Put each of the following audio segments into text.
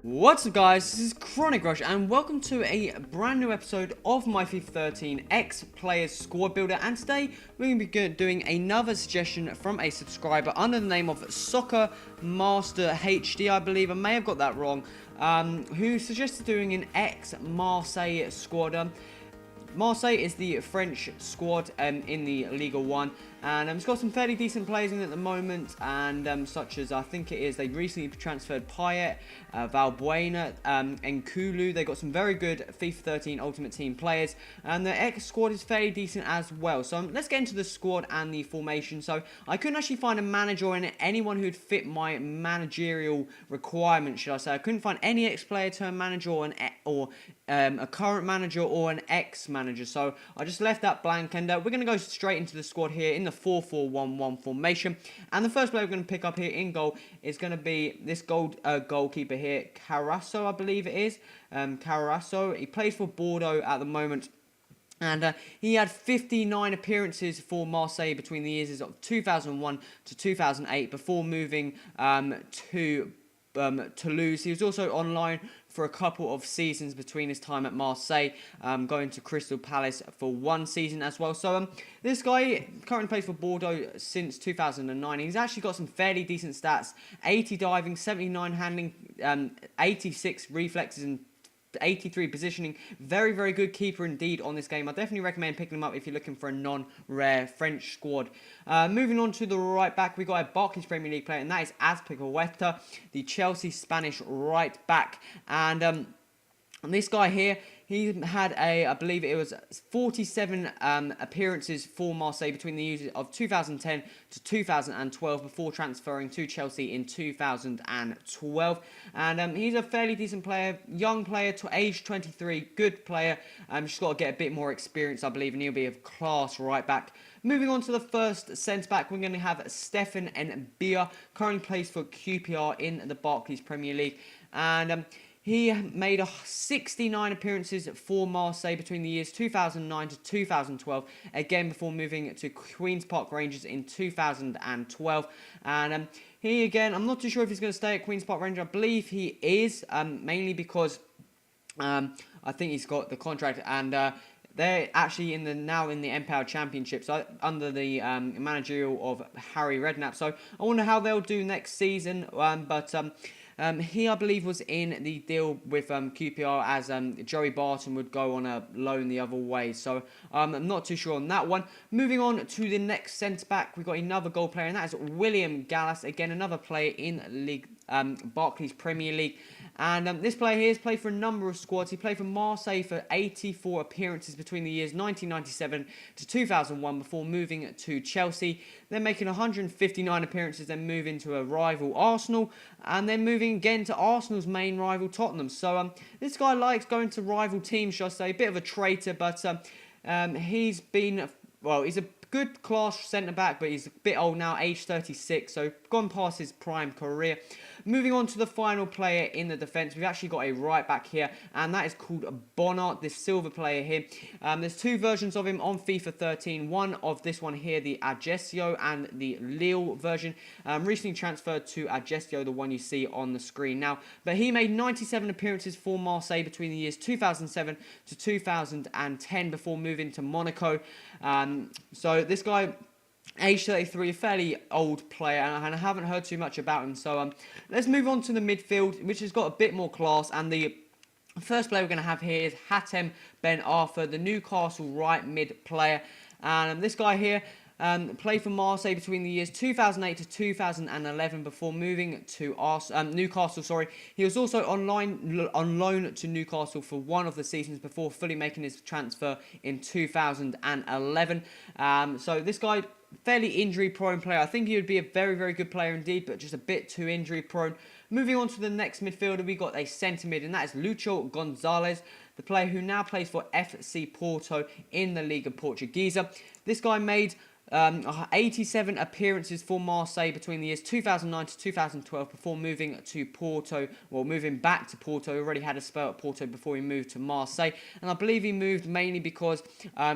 What's up guys, this is Chronic Rush and welcome to a brand new episode of my FIFA 13 X Players Squad Builder, and today we're going to be doing another suggestion from a subscriber under the name of Soccer Master HD, I believe. I may have got that wrong, who suggested doing an X Marseille squad. Marseille is the French squad in the Liga 1, and it's got some fairly decent players in it at the moment, and such as I think it is they recently transferred Payet, Valbuena, and Kulu. They got some very good FIFA 13 Ultimate Team players, and the X squad is fairly decent as well. So let's get into the squad and the formation. So I couldn't actually find a manager or anyone who'd fit my managerial requirements, should I say. I couldn't find any ex-player turned manager or a current manager or an ex-manager, so I just left that blank, and we're going to go straight into the squad here in the 4-4-1-1 formation. And the first player we're going to pick up here in goal is going to be this goalkeeper here, Carasso, I believe it is. Carasso, he plays for Bordeaux at the moment. And he had 59 appearances for Marseille between the years of 2001 to 2008 before moving to Toulouse. He was also on loan for a couple of seasons between his time at Marseille, going to Crystal Palace for one season as well. So this guy currently plays for Bordeaux since 2009. He's actually got some fairly decent stats: 80 diving, 79 handling, 86 reflexes, and 83 positioning. Very, very good keeper indeed on this game. I definitely recommend picking him up if you're looking for a non-rare French squad. Moving on to the right back, we got a Barclays Premier League player, and that is Azpilicueta, the Chelsea Spanish right back. And this guy here, he had I believe it was 47 appearances for Marseille between the years of 2010 to 2012 before transferring to Chelsea in 2012. And he's a fairly decent player, young player to age 23, good player. Just got to get a bit more experience, I believe, and he'll be a class right back. Moving on to the first centre-back, we're going to have Stefan Mbia, currently plays for QPR in the Barclays Premier League. And he made 69 appearances for Marseille between the years 2009 to 2012, again before moving to Queen's Park Rangers in 2012. And he, again, I'm not too sure if he's going to stay at Queen's Park Rangers. I believe he is, mainly because I think he's got the contract, and they're actually now in the MPL Championship, so under the managerial of Harry Redknapp. So I wonder how they'll do next season, he, I believe, was in the deal with QPR, as Joey Barton would go on a loan the other way. So I'm not too sure on that one. Moving on to the next centre-back, we've got another goal player, and that is William Gallas. Again, another player in Barclays Premier League. And this player here has played for a number of squads. He played for Marseille for 84 appearances between the years 1997 to 2001 before moving to Chelsea. Then making 159 appearances, then moving to a rival Arsenal, and then moving again to Arsenal's main rival Tottenham. So this guy likes going to rival teams, shall I say. A bit of a traitor, but he's been, well, he's a good class centre-back, but he's a bit old now, age 36, so gone past his prime career. Moving on to the final player in the defence, we've actually got a right-back here, and that is called Bonnard, this silver player here. There's two versions of him on FIFA 13. One of this one here, the Ajaccio, and the Lille version. Recently transferred to Ajaccio, the one you see on the screen now. But he made 97 appearances for Marseille between the years 2007 to 2010 before moving to Monaco. So this guy, age 33, a fairly old player, and I haven't heard too much about him. So let's move on to the midfield, which has got a bit more class. And the first player we're going to have here is Hatem Ben Arthur, the Newcastle right mid player. And this guy here played for Marseille between the years 2008 to 2011 before moving to Newcastle. Sorry, he was also on loan to Newcastle for one of the seasons before fully making his transfer in 2011. So this guy, fairly injury-prone player. I think he would be a very, very good player indeed, but just a bit too injury-prone. Moving on to the next midfielder, we got a centre mid, and that is Lucho Gonzalez, the player who now plays for FC Porto in the Liga Portuguesa. This guy made 87 appearances for Marseille between the years 2009 to 2012 before moving to Porto, well, moving back to Porto. He already had a spell at Porto before he moved to Marseille, and I believe he moved mainly because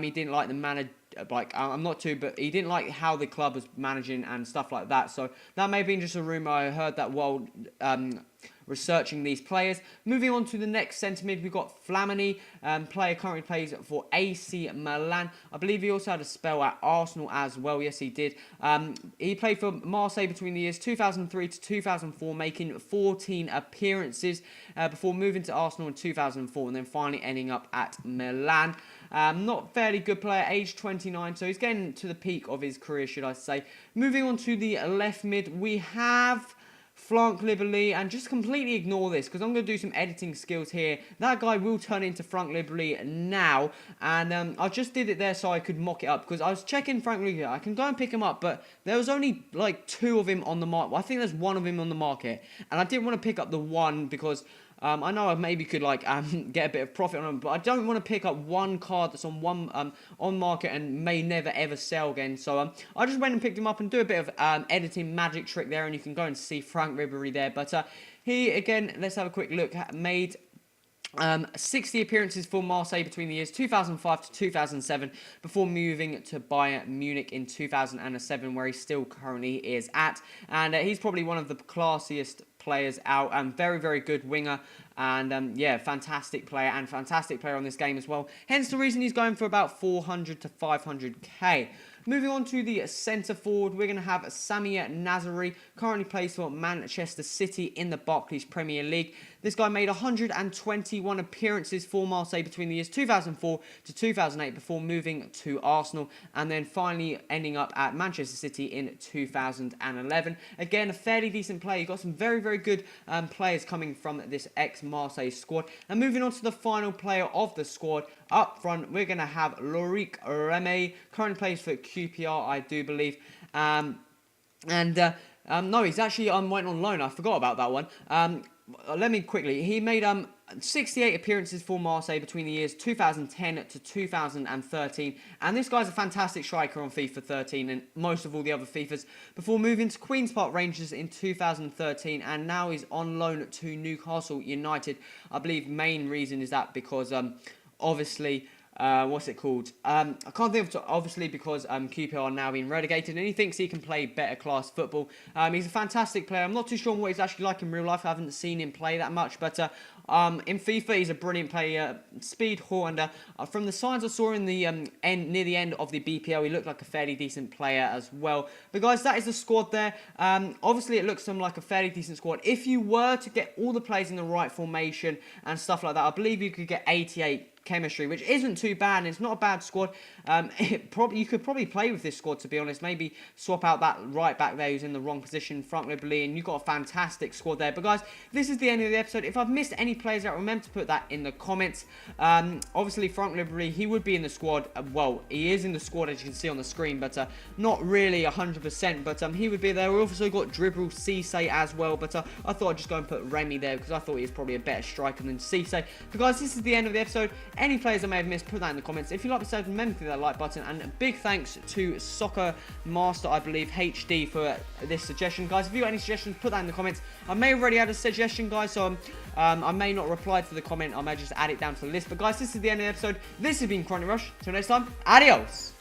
he didn't like the like, I'm not too, but he didn't like how the club was managing and stuff like that. So that may have been just a rumour. I heard that while researching these players. Moving on to the next centre mid, we've got Flamini, player currently plays for AC Milan. I believe he also had a spell at Arsenal as well. Yes, he did. He played for Marseille between the years 2003 to 2004, making 14 appearances before moving to Arsenal in 2004 and then finally ending up at Milan. Not fairly good player, age 29, so he's getting to the peak of his career, should I say. Moving on to the left mid, we have Frank Liberty, and just completely ignore this because I'm going to do some editing skills here. That guy will turn into Frank Liberty now, and I just did it there so I could mock it up because I was checking Frank Liberty. I can go and pick him up, but there was only like 2 of him on the market. Well, I think there's 1 of him on the market, and I didn't want to pick up the 1 because I know I maybe could like get a bit of profit on them, but I don't want to pick up 1 card that's on on market and may never ever sell again. So I just went and picked him up and do a bit of editing magic trick there, and you can go and see Frank Ribery there. But he again, let's have a quick look. Made 60 appearances for Marseille between the years 2005 to 2007 before moving to Bayern Munich in 2007, where he still currently is at. And he's probably one of the classiest players out, and very, very good winger, and yeah, fantastic player on this game as well. Hence the reason he's going for about 400 to 500k. Moving on to the centre forward, we're going to have Sami Nasri, currently plays for Manchester City in the Barclays Premier League. This guy made 121 appearances for Marseille between the years 2004 to 2008 before moving to Arsenal and then finally ending up at Manchester City in 2011. Again, a fairly decent player. You've got some very, very good players coming from this ex-Marseille squad. And moving on to the final player of the squad, up front, we're going to have Loic Remy, currently plays for QPR, I do believe. No, he's actually went on loan. I forgot about that one. Let me quickly. He made 68 appearances for Marseille between the years 2010 to 2013. And this guy's a fantastic striker on FIFA 13 and most of all the other FIFAs before moving to Queen's Park Rangers in 2013. And now he's on loan to Newcastle United. I believe main reason is that because obviously... what's it called? I can't think of obviously because QPR are now being relegated and he thinks he can play better class football. He's a fantastic player. I'm not too sure what he's actually like in real life. I haven't seen him play that much, but in FIFA he's a brilliant player. Speed, and from the signs I saw in the near the end of the BPL, he looked like a fairly decent player as well. But guys, that is the squad there. Obviously it looks like a fairly decent squad. If you were to get all the players in the right formation and stuff like that, I believe you could get 88 chemistry, which isn't too bad, and it's not a bad squad. You could probably play with this squad, to be honest. Maybe swap out that right back there who's in the wrong position, Frank Liberty, and you've got a fantastic squad there. But guys, this is the end of the episode. If I've missed any players out, remember to put that in the comments. Obviously, Frank Liberty, he would be in the squad. Well, he is in the squad, as you can see on the screen, but not really 100%. But he would be there. We also got Dribble Cisse as well, but I thought I'd just go and put Remy there because I thought he was probably a better striker than Cisse. But guys, this is the end of the episode. Any players I may have missed, put that in the comments. If you like the episode, remember to hit that like button. And a big thanks to Soccer Master, I believe, HD, for this suggestion. Guys, if you got any suggestions, put that in the comments. I may have already had a suggestion, guys, so I may not reply to the comment. I may just add it down to the list. But guys, this is the end of the episode. This has been Chronic Rush. Till next time, adios.